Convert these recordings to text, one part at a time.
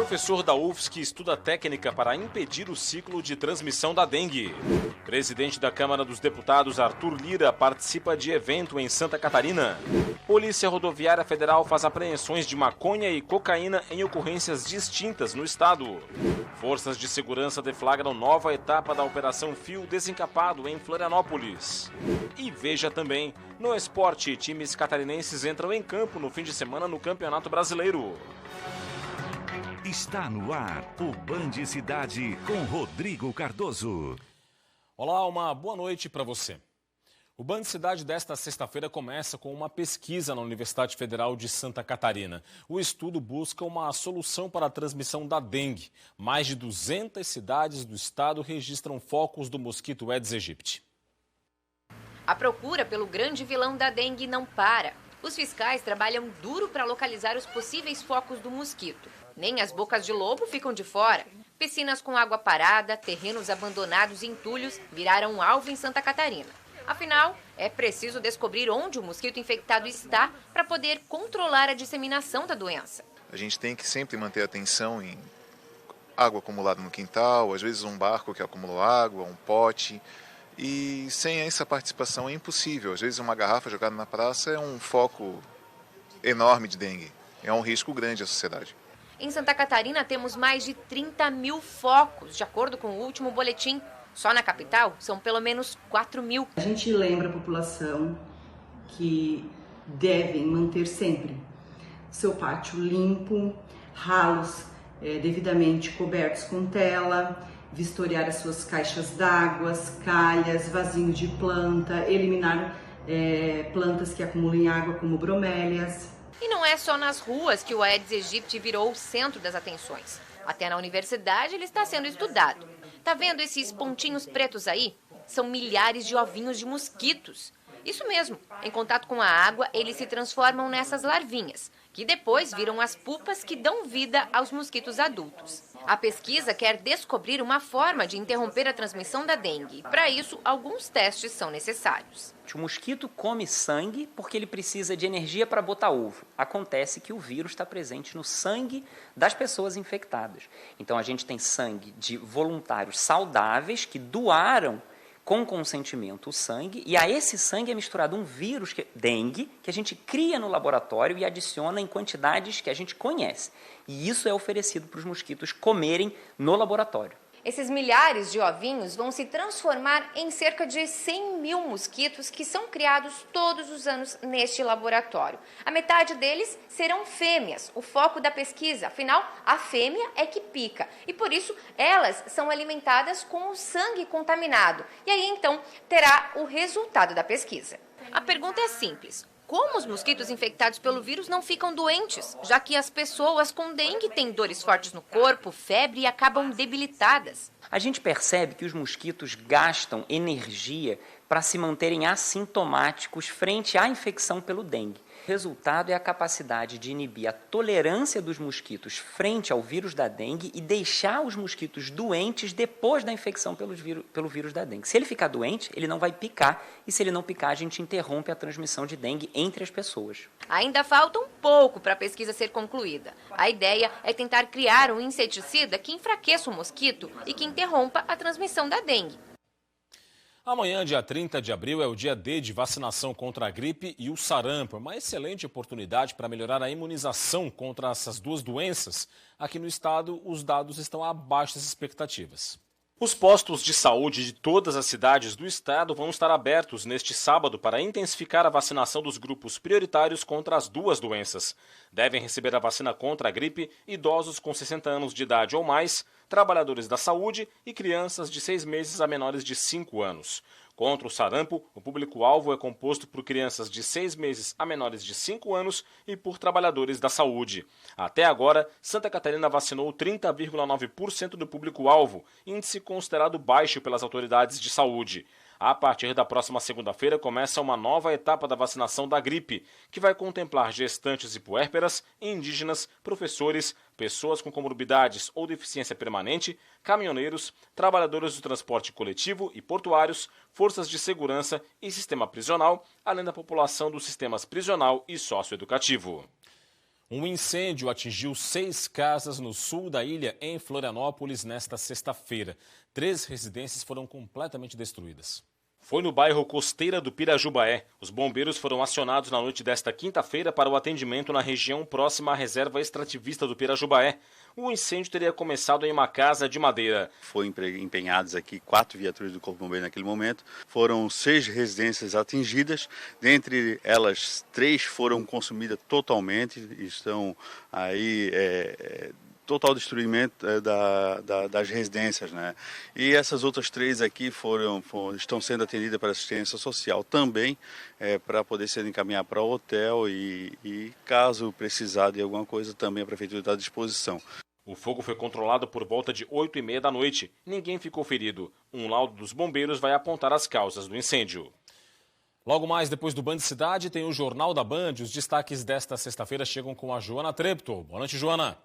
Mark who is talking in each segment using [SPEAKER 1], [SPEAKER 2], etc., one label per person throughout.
[SPEAKER 1] Professor da UFSC estuda técnica para impedir o ciclo de transmissão da dengue. Presidente da Câmara dos Deputados, Arthur Lira, participa de evento em Santa Catarina. Polícia Rodoviária Federal faz apreensões de maconha e cocaína em ocorrências distintas no estado. Forças de segurança deflagram nova etapa da Operação Fio Desencapado em Florianópolis. E veja também, no esporte, times catarinenses entram em campo no fim de semana no Campeonato Brasileiro.
[SPEAKER 2] Está no ar o Band Cidade com Rodrigo Cardoso.
[SPEAKER 1] Olá, uma boa noite para você. O Band Cidade desta sexta-feira começa com uma pesquisa na Universidade Federal de Santa Catarina. O estudo busca uma solução para a transmissão da dengue. Mais de 200 cidades do estado registram focos do mosquito Aedes aegypti.
[SPEAKER 3] A procura pelo grande vilão da dengue não para. Os fiscais trabalham duro para localizar os possíveis focos do mosquito. Nem as bocas de lobo ficam de fora. Piscinas com água parada, terrenos abandonados e entulhos viraram um alvo em Santa Catarina. Afinal, é preciso descobrir onde o mosquito infectado está para poder controlar a disseminação da doença.
[SPEAKER 4] A gente tem que sempre manter atenção em água acumulada no quintal, às vezes um barco que acumulou água, um pote. E sem essa participação é impossível. Às vezes uma garrafa jogada na praça é um foco enorme de dengue. É um risco grande à sociedade.
[SPEAKER 3] Em Santa Catarina temos mais de 30 mil focos, de acordo com o último boletim. Só na capital são pelo menos 4 mil.
[SPEAKER 5] A gente lembra a população que devem manter sempre seu pátio limpo, ralos devidamente cobertos com tela, vistoriar as suas caixas d'água, calhas, vasinho de planta, eliminar plantas que acumulem água como bromélias.
[SPEAKER 3] E não é só nas ruas que o Aedes aegypti virou o centro das atenções. Até na universidade ele está sendo estudado. Tá vendo esses pontinhos pretos aí? São milhares de ovinhos de mosquitos. Isso mesmo, em contato com a água, eles se transformam nessas larvinhas, que depois viram as pupas que dão vida aos mosquitos adultos. A pesquisa quer descobrir uma forma de interromper a transmissão da dengue. Para isso, alguns testes são necessários.
[SPEAKER 6] O mosquito come sangue porque ele precisa de energia para botar ovo. Acontece que o vírus está presente no sangue das pessoas infectadas. Então, a gente tem sangue de voluntários saudáveis que doaram com consentimento o sangue, e a esse sangue é misturado um vírus, dengue, que a gente cria no laboratório e adiciona em quantidades que a gente conhece. E isso é oferecido para os mosquitos comerem no laboratório.
[SPEAKER 3] Esses milhares de ovinhos vão se transformar em cerca de 100 mil mosquitos que são criados todos os anos neste laboratório. A metade deles serão fêmeas, o foco da pesquisa. Afinal, a fêmea é que pica e, por isso, elas são alimentadas com o sangue contaminado. E aí, então, terá o resultado da pesquisa. A pergunta é simples. Como os mosquitos infectados pelo vírus não ficam doentes, já que as pessoas com dengue têm dores fortes no corpo, febre e acabam debilitadas?
[SPEAKER 6] A gente percebe que os mosquitos gastam energia para se manterem assintomáticos frente à infecção pelo dengue. O resultado é a capacidade de inibir a tolerância dos mosquitos frente ao vírus da dengue e deixar os mosquitos doentes depois da infecção pelo vírus da dengue. Se ele ficar doente, ele não vai picar, e se ele não picar, a gente interrompe a transmissão de dengue entre as pessoas.
[SPEAKER 3] Ainda falta um pouco para a pesquisa ser concluída. A ideia é tentar criar um inseticida que enfraqueça o mosquito e que interrompa a transmissão da dengue.
[SPEAKER 1] Amanhã, dia 30 de abril, é o dia D de vacinação contra a gripe e o sarampo. Uma excelente oportunidade para melhorar a imunização contra essas duas doenças. Aqui no estado, os dados estão abaixo das expectativas. Os postos de saúde de todas as cidades do estado vão estar abertos neste sábado para intensificar a vacinação dos grupos prioritários contra as duas doenças. Devem receber a vacina contra a gripe idosos com 60 anos de idade ou mais, trabalhadores da saúde e crianças de 6 meses a menores de 5 anos. Contra o sarampo, o público-alvo é composto por crianças de 6 meses a menores de 5 anos e por trabalhadores da saúde. Até agora, Santa Catarina vacinou 30,9% do público-alvo, índice considerado baixo pelas autoridades de saúde. A partir da próxima segunda-feira começa uma nova etapa da vacinação da gripe, que vai contemplar gestantes e puérperas, indígenas, professores, pessoas com comorbidades ou deficiência permanente, caminhoneiros, trabalhadores do transporte coletivo e portuários, forças de segurança e sistema prisional, além da população dos sistemas prisional e socioeducativo. Um incêndio atingiu 6 casas no sul da ilha, em Florianópolis, nesta sexta-feira. 3 residências foram completamente destruídas. Foi no bairro Costeira do Pirajubaé. Os bombeiros foram acionados na noite desta quinta-feira para o atendimento na região próxima à reserva extrativista do Pirajubaé. O incêndio teria começado em uma casa de madeira.
[SPEAKER 7] Foram empenhados aqui 4 viaturas do Corpo de Bombeiros naquele momento. Foram 6 residências atingidas. Dentre elas, 3 foram consumidas totalmente. Estão aí total destruimento das residências, né? E essas outras 3 aqui estão sendo atendidas para assistência social também, para poder ser encaminhadas para o hotel e caso precisar de alguma coisa, também a Prefeitura está à disposição.
[SPEAKER 1] O fogo foi controlado por volta de 8h30 da noite. Ninguém ficou ferido. Um laudo dos bombeiros vai apontar as causas do incêndio. Logo mais, depois do Band Cidade, tem o Jornal da Band. Os destaques desta sexta-feira chegam com a Joana Trepto. Boa noite, Joana.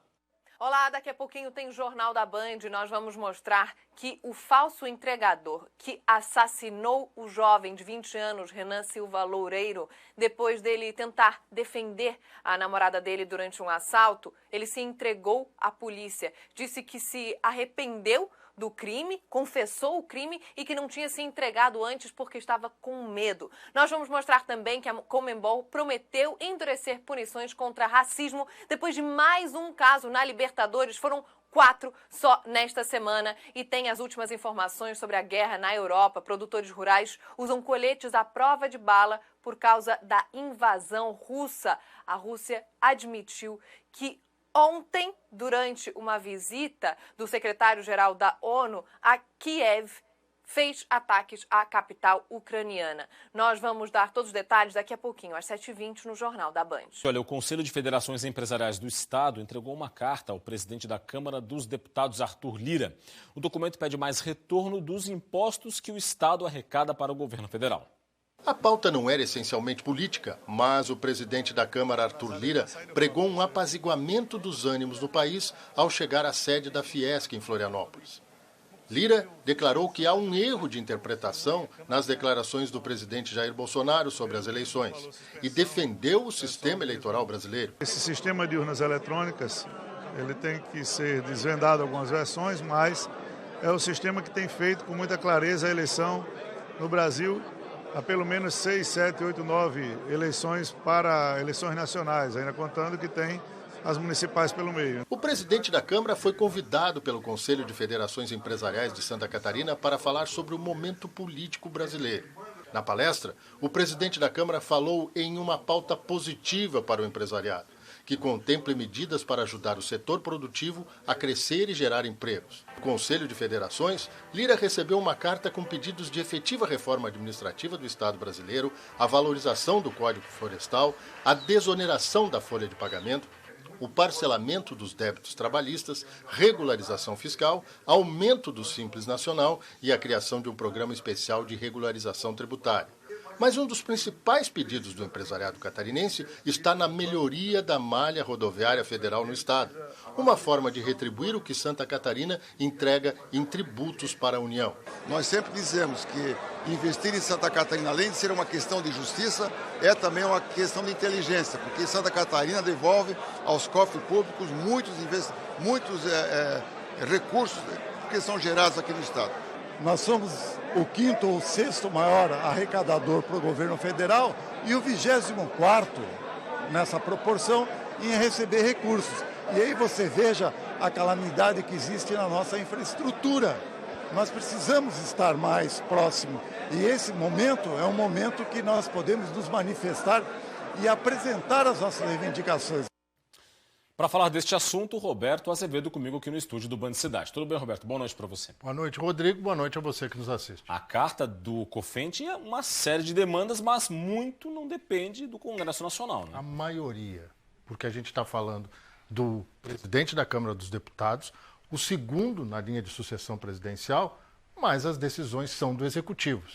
[SPEAKER 8] Olá, daqui a pouquinho tem o Jornal da Band e nós vamos mostrar que o falso entregador que assassinou o jovem de 20 anos, Renan Silva Loureiro, depois dele tentar defender a namorada dele durante um assalto, ele se entregou à polícia. Disse que se arrependeu do crime, confessou o crime e que não tinha se entregado antes porque estava com medo. Nós vamos mostrar também que a Conmebol prometeu endurecer punições contra racismo depois de mais um caso na Libertadores. Foram 4 só nesta semana. E tem as últimas informações sobre a guerra na Europa. Produtores rurais usam coletes à prova de bala por causa da invasão russa. A Rússia admitiu que ontem, durante uma visita do secretário-geral da ONU a Kiev, fez ataques à capital ucraniana. Nós vamos dar todos os detalhes daqui a pouquinho, às 7h20, no Jornal da Band.
[SPEAKER 1] Olha, o Conselho de Federações Empresariais do Estado entregou uma carta ao presidente da Câmara dos Deputados, Arthur Lira. O documento pede mais retorno dos impostos que o Estado arrecada para o governo federal.
[SPEAKER 9] A pauta não era essencialmente política, mas o presidente da Câmara, Arthur Lira, pregou um apaziguamento dos ânimos no país ao chegar à sede da Fiesc em Florianópolis. Lira declarou que há um erro de interpretação nas declarações do presidente Jair Bolsonaro sobre as eleições e defendeu o sistema eleitoral brasileiro.
[SPEAKER 10] Esse sistema de urnas eletrônicas, ele tem que ser desvendado algumas versões, mas é o sistema que tem feito com muita clareza a eleição no Brasil. Há pelo menos 6, 7, 8, 9 eleições para eleições nacionais, ainda contando que tem as municipais pelo meio.
[SPEAKER 9] O presidente da Câmara foi convidado pelo Conselho de Federações Empresariais de Santa Catarina para falar sobre o momento político brasileiro. Na palestra, o presidente da Câmara falou em uma pauta positiva para o empresariado, que contemple medidas para ajudar o setor produtivo a crescer e gerar empregos. No Conselho de Federações, Lira recebeu uma carta com pedidos de efetiva reforma administrativa do Estado brasileiro, a valorização do Código Florestal, a desoneração da folha de pagamento, o parcelamento dos débitos trabalhistas, regularização fiscal, aumento do Simples Nacional e a criação de um programa especial de regularização tributária. Mas um dos principais pedidos do empresariado catarinense está na melhoria da malha rodoviária federal no estado, uma forma de retribuir o que Santa Catarina entrega em tributos para a União.
[SPEAKER 11] Nós sempre dizemos que investir em Santa Catarina, além de ser uma questão de justiça, é também uma questão de inteligência, porque Santa Catarina devolve aos cofres públicos muitos recursos que são gerados aqui no estado.
[SPEAKER 10] Nós somos o 5º ou 6º maior arrecadador para o governo federal e o 24º nessa proporção em receber recursos. E aí você veja a calamidade que existe na nossa infraestrutura. Nós precisamos estar mais próximo e esse momento é um momento que nós podemos nos manifestar e apresentar as nossas reivindicações.
[SPEAKER 1] Para falar deste assunto, Roberto Azevedo comigo aqui no estúdio do Band Cidade. Tudo bem, Roberto? Boa noite para você.
[SPEAKER 9] Boa noite, Rodrigo. Boa noite a você que nos assiste.
[SPEAKER 1] A carta do COFEN tinha uma série de demandas, mas muito não depende do Congresso Nacional, né?
[SPEAKER 9] A maioria, porque a gente está falando do presidente da Câmara dos Deputados, o segundo na linha de sucessão presidencial, mas as decisões são do Executivo.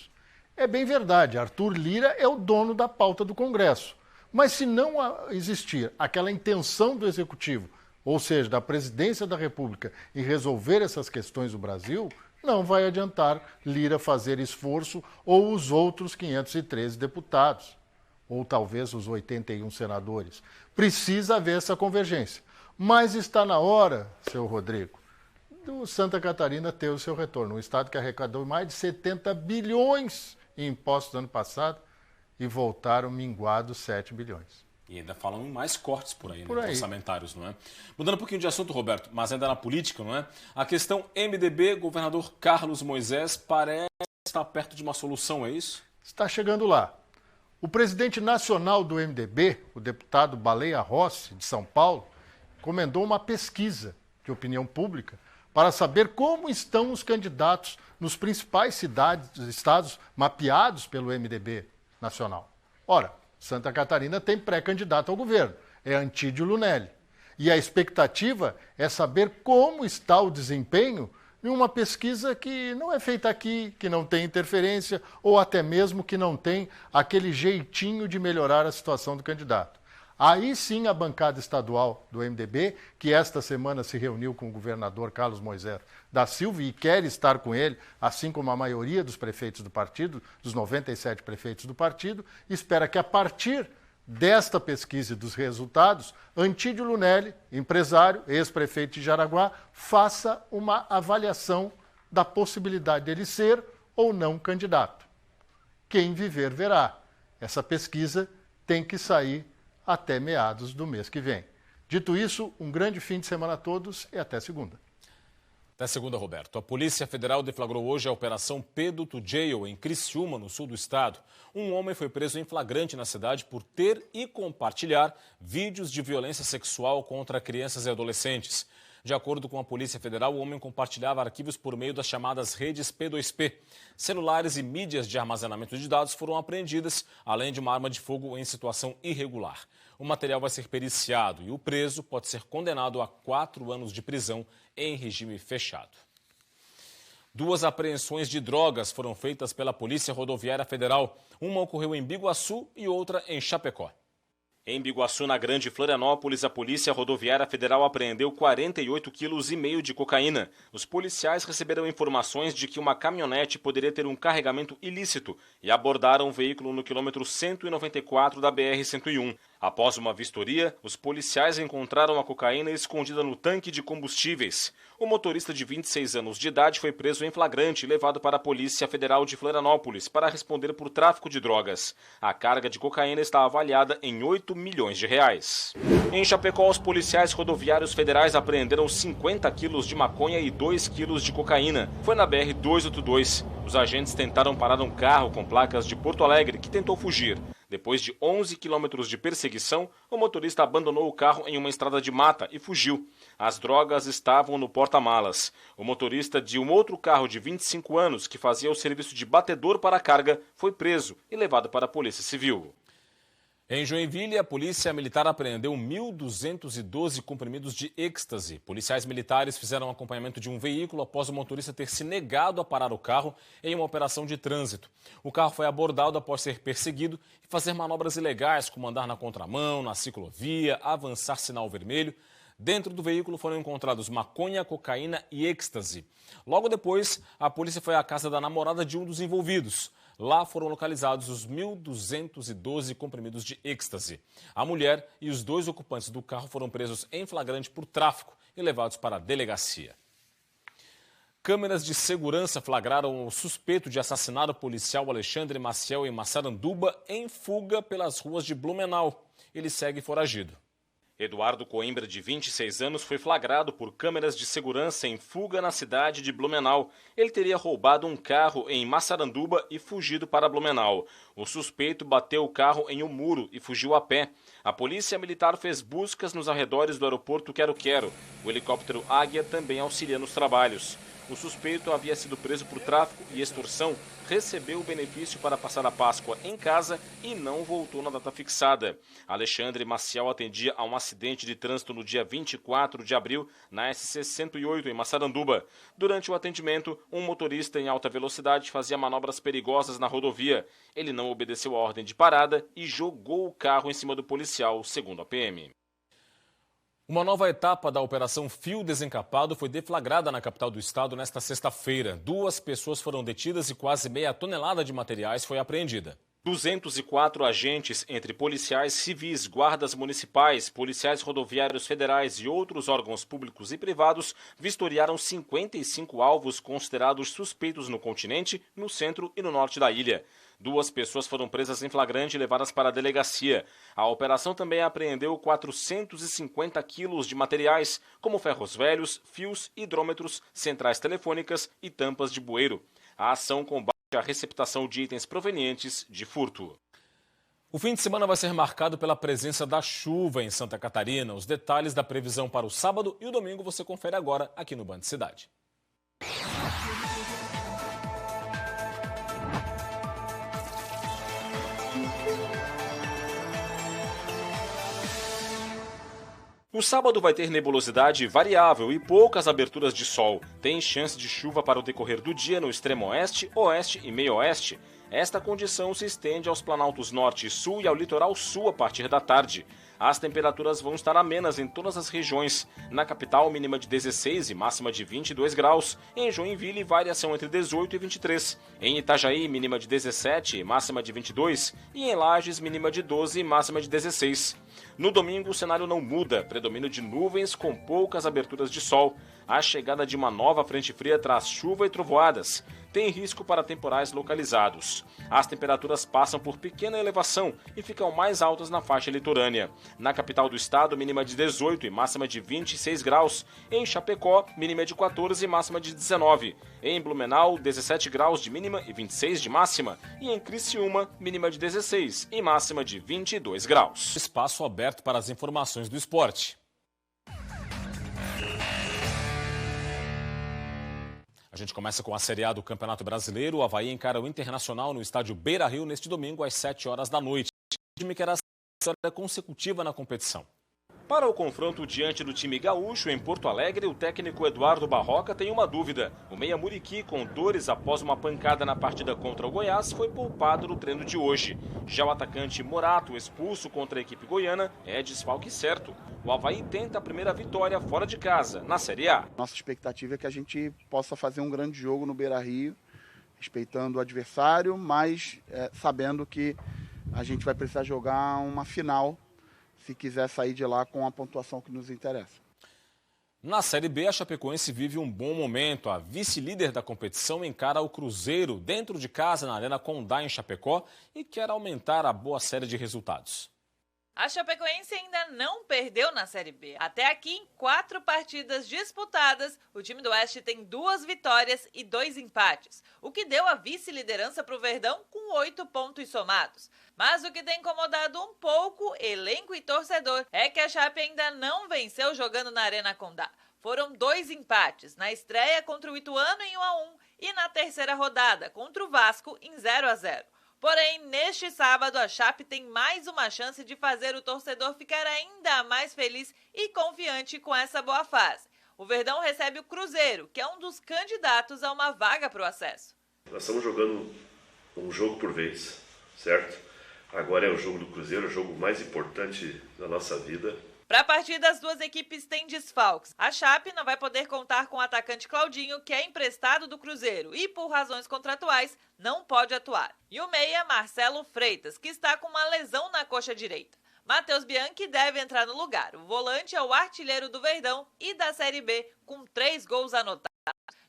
[SPEAKER 9] É bem verdade, Arthur Lira é o dono da pauta do Congresso. Mas se não existir aquela intenção do Executivo, ou seja, da Presidência da República, em resolver essas questões do Brasil, não vai adiantar Lira fazer esforço ou os outros 513 deputados. ou talvez os 81 senadores. Precisa haver essa convergência. Mas está na hora, seu Rodrigo, do Santa Catarina ter o seu retorno. Um estado que arrecadou mais de 70 bilhões em impostos no ano passado e voltaram minguados 7 bilhões.
[SPEAKER 1] E ainda falam em mais cortes por aí,
[SPEAKER 9] Por aí.
[SPEAKER 1] orçamentários, não é? Mudando um pouquinho de assunto, Roberto, mas ainda na política, não é? A questão MDB, governador Carlos Moisés parece estar perto de uma solução, é isso?
[SPEAKER 9] Está chegando lá. O presidente nacional do MDB, o deputado Baleia Rossi, de São Paulo, encomendou uma pesquisa de opinião pública para saber como estão os candidatos nos principais estados mapeados pelo MDB nacional. Ora, Santa Catarina tem pré-candidato ao governo, é Antídio Lunelli. E a expectativa é saber como está o desempenho em uma pesquisa que não é feita aqui, que não tem interferência ou até mesmo que não tem aquele jeitinho de melhorar a situação do candidato. Aí sim a bancada estadual do MDB, que esta semana se reuniu com o governador Carlos Moisés da Silva e quer estar com ele, assim como a maioria dos prefeitos do partido, dos 97 prefeitos do partido, espera que a partir desta pesquisa e dos resultados, Antídio Lunelli, empresário, ex-prefeito de Jaraguá, faça uma avaliação da possibilidade dele ser ou não candidato. Quem viver verá. Essa pesquisa tem que sair até meados do mês que vem. Dito isso, um grande fim de semana a todos e até segunda.
[SPEAKER 1] Até segunda, Roberto. A Polícia Federal deflagrou hoje a Operação Pedro to Jail, em Criciúma, no sul do estado. Um homem foi preso em flagrante na cidade por ter e compartilhar vídeos de violência sexual contra crianças e adolescentes. De acordo com a Polícia Federal, o homem compartilhava arquivos por meio das chamadas redes P2P. Celulares e mídias de armazenamento de dados foram apreendidas, além de uma arma de fogo em situação irregular. O material vai ser periciado e o preso pode ser condenado a 4 anos de prisão em regime fechado. 2 apreensões de drogas foram feitas pela Polícia Rodoviária Federal. Uma ocorreu em Biguaçu e outra em Chapecó. Em Biguaçu, na Grande Florianópolis, a Polícia Rodoviária Federal apreendeu 48,5 kg de cocaína. Os policiais receberam informações de que uma caminhonete poderia ter um carregamento ilícito e abordaram o veículo no quilômetro 194 da BR-101. Após uma vistoria, os policiais encontraram a cocaína escondida no tanque de combustíveis. O motorista de 26 anos de idade foi preso em flagrante e levado para a Polícia Federal de Florianópolis para responder por tráfico de drogas. A carga de cocaína está avaliada em 8 milhões de reais. Em Chapecó, os policiais rodoviários federais apreenderam 50 quilos de maconha e 2 quilos de cocaína. Foi na BR-282. Os agentes tentaram parar um carro com placas de Porto Alegre que tentou fugir. Depois de 11 quilômetros de perseguição, o motorista abandonou o carro em uma estrada de mata e fugiu. As drogas estavam no porta-malas. O motorista de um outro carro de 25 anos, que fazia o serviço de batedor para a carga, foi preso e levado para a Polícia Civil. Em Joinville, a Polícia Militar apreendeu 1.212 comprimidos de êxtase. Policiais militares fizeram acompanhamento de um veículo após o motorista ter se negado a parar o carro em uma operação de trânsito. O carro foi abordado após ser perseguido e fazer manobras ilegais, como andar na contramão, na ciclovia, avançar sinal vermelho. Dentro do veículo foram encontrados maconha, cocaína e êxtase. Logo depois, a polícia foi à casa da namorada de um dos envolvidos. Lá foram localizados os 1.212 comprimidos de êxtase. A mulher e os 2 ocupantes do carro foram presos em flagrante por tráfico e levados para a delegacia. Câmeras de segurança flagraram o suspeito de assassinar o policial Alexandre Maciel em Massaranduba em fuga pelas ruas de Blumenau. Ele segue foragido. Eduardo Coimbra, de 26 anos, foi flagrado por câmeras de segurança em fuga na cidade de Blumenau. Ele teria roubado um carro em Massaranduba e fugido para Blumenau. O suspeito bateu o carro em um muro e fugiu a pé. A polícia militar fez buscas nos arredores do aeroporto Quero-Quero. O helicóptero Águia também auxilia nos trabalhos. O suspeito havia sido preso por tráfico e extorsão, recebeu o benefício para passar a Páscoa em casa e não voltou na data fixada. Alexandre Maciel atendia a um acidente de trânsito no dia 24 de abril na SC-108 em Massaranduba. Durante o atendimento, um motorista em alta velocidade fazia manobras perigosas na rodovia. Ele não obedeceu a ordem de parada e jogou o carro em cima do policial, segundo a PM. Uma nova etapa da Operação Fio Desencapado foi deflagrada na capital do estado nesta sexta-feira. 2 pessoas foram detidas e quase meia tonelada de materiais foi apreendida. 204 agentes, entre policiais civis, guardas municipais, policiais rodoviários federais e outros órgãos públicos e privados, vistoriaram 55 alvos considerados suspeitos no continente, no centro e no norte da ilha. 2 pessoas foram presas em flagrante e levadas para a delegacia. A operação também apreendeu 450 quilos de materiais, como ferros velhos, fios, hidrômetros, centrais telefônicas e tampas de bueiro. A ação combate a receptação de itens provenientes de furto. O fim de semana vai ser marcado pela presença da chuva em Santa Catarina. Os detalhes da previsão para o sábado e o domingo você confere agora aqui no Band Cidade. O sábado vai ter nebulosidade variável e poucas aberturas de sol. Tem chance de chuva para o decorrer do dia no extremo oeste, oeste e meio-oeste. Esta condição se estende aos planaltos norte e sul e ao litoral sul a partir da tarde. As temperaturas vão estar amenas em todas as regiões. Na capital, mínima de 16 e máxima de 22 graus. Em Joinville, variação entre 18 e 23. Em Itajaí, mínima de 17 e máxima de 22. E em Lages, mínima de 12 e máxima de 16. No domingo, o cenário não muda. Predomínio de nuvens com poucas aberturas de sol. A chegada de uma nova frente fria traz chuva e trovoadas. Tem risco para temporais localizados. As temperaturas passam por pequena elevação e ficam mais altas na faixa litorânea. Na capital do estado, mínima de 18 e máxima de 26 graus. Em Chapecó, mínima de 14 e máxima de 19. Em Blumenau, 17 graus de mínima e 26 de máxima. E em Criciúma, mínima de 16 e máxima de 22 graus. Espaço aberto para as informações do esporte. A gente começa com a Série A do Campeonato Brasileiro. O Avaí encara o Internacional no estádio Beira-Rio neste domingo às 7 horas da noite. O time quer a vitória consecutiva na competição. Para o confronto diante do time gaúcho em Porto Alegre, o técnico Eduardo Barroca tem uma dúvida. O meia Muriqui, com dores após uma pancada na partida contra o Goiás, foi poupado no treino de hoje. Já o atacante Morato, expulso contra a equipe goiana, é desfalque certo. O Avaí tenta a primeira vitória fora de casa, na Série A.
[SPEAKER 12] Nossa expectativa é que a gente possa fazer um grande jogo no Beira-Rio, respeitando o adversário, mas sabendo que a gente vai precisar jogar uma final se quiser sair de lá com a pontuação que nos interessa.
[SPEAKER 1] Na Série B, a Chapecoense vive um bom momento. A vice-líder da competição encara o Cruzeiro dentro de casa na Arena Condá, em Chapecó, e quer aumentar a boa série de resultados.
[SPEAKER 13] A Chapecoense ainda não perdeu na Série B. Até aqui, em 4 partidas disputadas, o time do Oeste tem 2 vitórias e 2 empates, o que deu a vice-liderança para o Verdão com 8 pontos somados. Mas o que tem incomodado um pouco elenco e torcedor é que a Chape ainda não venceu jogando na Arena Condá. Foram 2 empates, na estreia contra o Ituano em 1-1 e na terceira rodada contra o Vasco em 0-0. Porém, neste sábado, a Chape tem mais uma chance de fazer o torcedor ficar ainda mais feliz e confiante com essa boa fase. O Verdão recebe o Cruzeiro, que é um dos candidatos a uma vaga para o acesso.
[SPEAKER 14] Nós estamos jogando um jogo por vez, certo? Agora é o jogo do Cruzeiro, o jogo mais importante da nossa vida.
[SPEAKER 13] Para a partida, as 2 equipes têm desfalques. A Chape não vai poder contar com o atacante Claudinho, que é emprestado do Cruzeiro e, por razões contratuais, não pode atuar. E o meia, Marcelo Freitas, que está com uma lesão na coxa direita. Matheus Bianchi deve entrar no lugar. O volante é o artilheiro do Verdão e da Série B, com 3 gols anotados.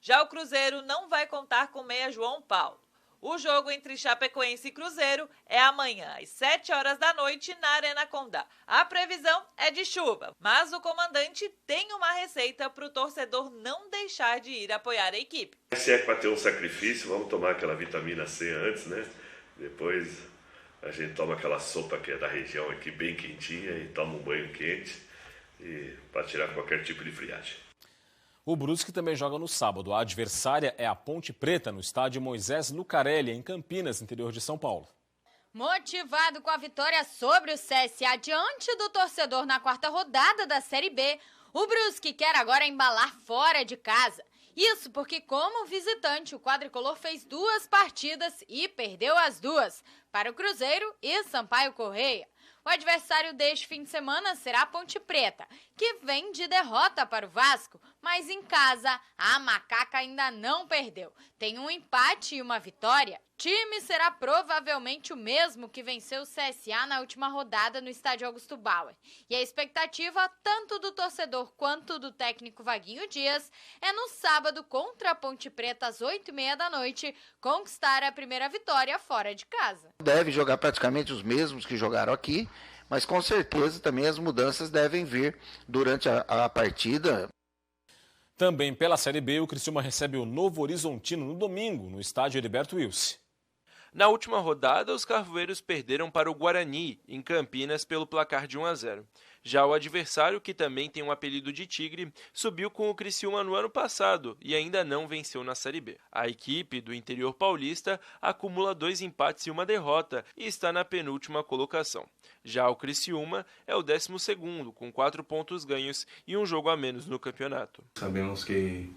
[SPEAKER 13] Já o Cruzeiro não vai contar com o meia João Paulo. O jogo entre Chapecoense e Cruzeiro é amanhã, às 7 horas da noite, na Arena Condá. A previsão é de chuva, mas o comandante tem uma receita para o torcedor não deixar de ir apoiar a equipe.
[SPEAKER 14] Se é para ter um sacrifício, vamos tomar aquela vitamina C antes, né? Depois a gente toma aquela sopa que é da região aqui, bem quentinha, e toma um banho quente para tirar qualquer tipo de friagem.
[SPEAKER 1] O Brusque também joga no sábado. A adversária é a Ponte Preta, no estádio Moisés Lucarelli, em Campinas, interior de São Paulo.
[SPEAKER 15] Motivado com a vitória sobre o CSA diante do torcedor na 4ª rodada da Série B, o Brusque quer agora embalar fora de casa. Isso porque, como visitante, o quadricolor fez 2 partidas e perdeu as 2 para o Cruzeiro e Sampaio Corrêa. O adversário deste fim de semana será a Ponte Preta, que vem de derrota para o Vasco, mas em casa a Macaca ainda não perdeu. Tem um empate e uma vitória time será provavelmente o mesmo que venceu o CSA na última rodada no estádio Augusto Bauer. E a expectativa, tanto do torcedor quanto do técnico Vaguinho Dias, é no sábado contra a Ponte Preta às 8h30 da noite, conquistar a primeira vitória fora de casa.
[SPEAKER 16] Deve jogar praticamente os mesmos que jogaram aqui, mas com certeza também as mudanças devem vir durante a partida.
[SPEAKER 1] Também pela Série B, o Criciúma recebe o Novo Horizontino no domingo, no estádio Heriberto Wilson.
[SPEAKER 17] Na última rodada, os carvoeiros perderam para o Guarani, em Campinas, pelo placar de 1-0. Já o adversário, que também tem um apelido de Tigre, subiu com o Criciúma no ano passado e ainda não venceu na Série B. A equipe do interior paulista acumula 2 empates e 1 derrota e está na penúltima colocação. Já o Criciúma é o 12º, com 4 pontos ganhos e um jogo a menos no campeonato.
[SPEAKER 18] Sabemos que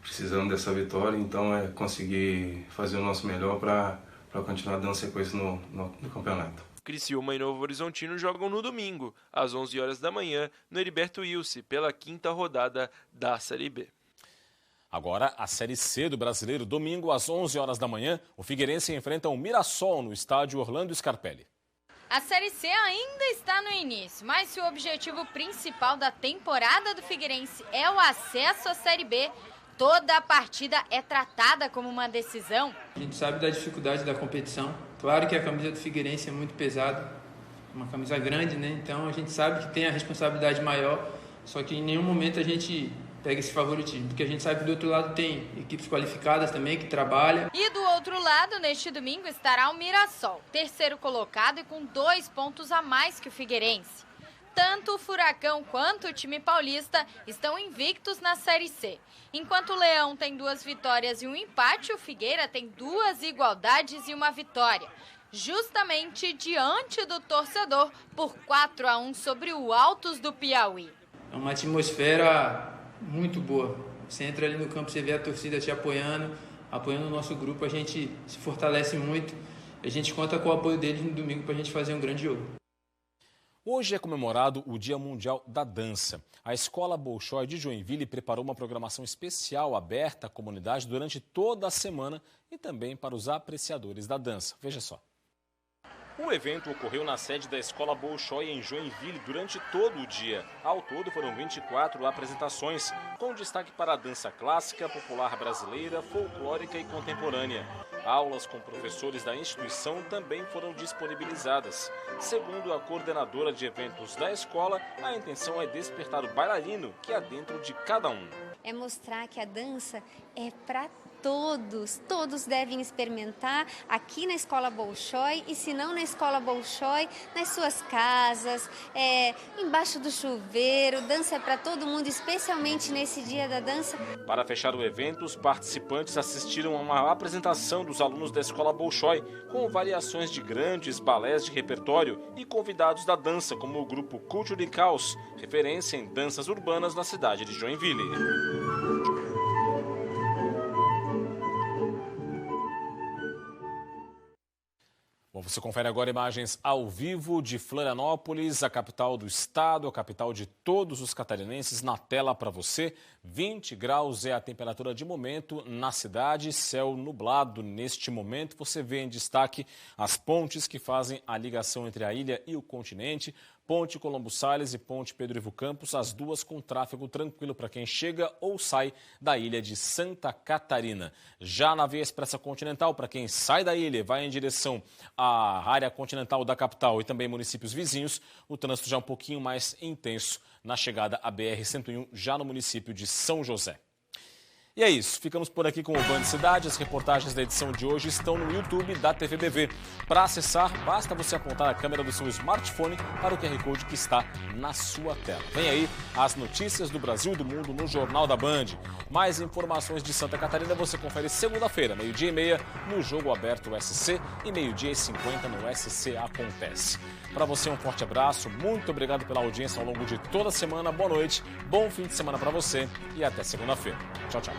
[SPEAKER 18] precisamos dessa vitória, então é conseguir fazer o nosso melhor para continuar dando sequência no campeonato.
[SPEAKER 17] Criciúma e Novo Horizontino jogam no domingo, às 11h da manhã, no Heriberto Wilson, pela 5ª rodada da Série B.
[SPEAKER 1] Agora, a Série C do Brasileiro, domingo, às 11h da manhã, o Figueirense enfrenta o Mirassol no estádio Orlando Scarpelli.
[SPEAKER 15] A Série C ainda está no início, mas se o objetivo principal da temporada do Figueirense é o acesso à Série B, toda a partida é tratada como uma decisão.
[SPEAKER 19] A gente sabe da dificuldade da competição. Claro que a camisa do Figueirense é muito pesada, uma camisa grande, né? Então a gente sabe que tem a responsabilidade maior, só que em nenhum momento a gente pega esse favoritismo, porque a gente sabe que do outro lado tem equipes qualificadas também que trabalham.
[SPEAKER 15] E do outro lado, neste domingo, estará o Mirassol, terceiro colocado e com 2 pontos a mais que o Figueirense. Tanto o Furacão quanto o time paulista estão invictos na Série C. Enquanto o Leão tem 2 vitórias e um empate, o Figueira tem 2 igualdades e uma vitória. Justamente diante do torcedor por 4-1 sobre o Altos do Piauí.
[SPEAKER 19] É uma atmosfera muito boa. Você entra ali no campo, você vê a torcida te apoiando o nosso grupo, a gente se fortalece muito. A gente conta com o apoio deles no domingo para a gente fazer um grande jogo.
[SPEAKER 1] Hoje é comemorado o Dia Mundial da Dança. A Escola Bolshoi de Joinville preparou uma programação especial aberta à comunidade durante toda a semana e também para os apreciadores da dança. Veja só. O evento ocorreu na sede da Escola Bolshoi em Joinville durante todo o dia. Ao todo foram 24 apresentações, com destaque para a dança clássica, popular brasileira, folclórica e contemporânea. Aulas com professores da instituição também foram disponibilizadas. Segundo a coordenadora de eventos da escola, a intenção é despertar o bailarino que há dentro de cada um.
[SPEAKER 20] É mostrar que a dança é para todos devem experimentar aqui na Escola Bolshoi e se não na Escola Bolshoi, nas suas casas, embaixo do chuveiro. Dança é para todo mundo, especialmente nesse dia da dança.
[SPEAKER 1] Para fechar o evento, os participantes assistiram a uma apresentação dos alunos da Escola Bolshoi, com variações de grandes balés de repertório e convidados da dança, como o grupo Culture Caos, referência em danças urbanas na cidade de Joinville. Bom, você confere agora imagens ao vivo de Florianópolis, a capital do estado, a capital de todos os catarinenses, na tela para você. 20 graus é a temperatura de momento na cidade, céu nublado neste momento. Você vê em destaque as pontes que fazem a ligação entre a ilha e o continente. Ponte Colombo Salles e Ponte Pedro Ivo Campos, as duas com tráfego tranquilo para quem chega ou sai da ilha de Santa Catarina. Já na Via Expressa Continental, para quem sai da ilha e vai em direção à área continental da capital e também municípios vizinhos, o trânsito já é um pouquinho mais intenso na chegada à BR-101, já no município de São José. E é isso, ficamos por aqui com o Band Cidade. As reportagens da edição de hoje estão no YouTube da TVBV. Para acessar, basta você apontar a câmera do seu smartphone para o QR Code que está na sua tela. Vem aí as notícias do Brasil e do mundo no Jornal da Band. Mais informações de Santa Catarina você confere segunda-feira, 12h30, no Jogo Aberto SC e 12h50 no SC Acontece. Para você um forte abraço, muito obrigado pela audiência ao longo de toda a semana. Boa noite, bom fim de semana para você e até segunda-feira. Tchau, tchau.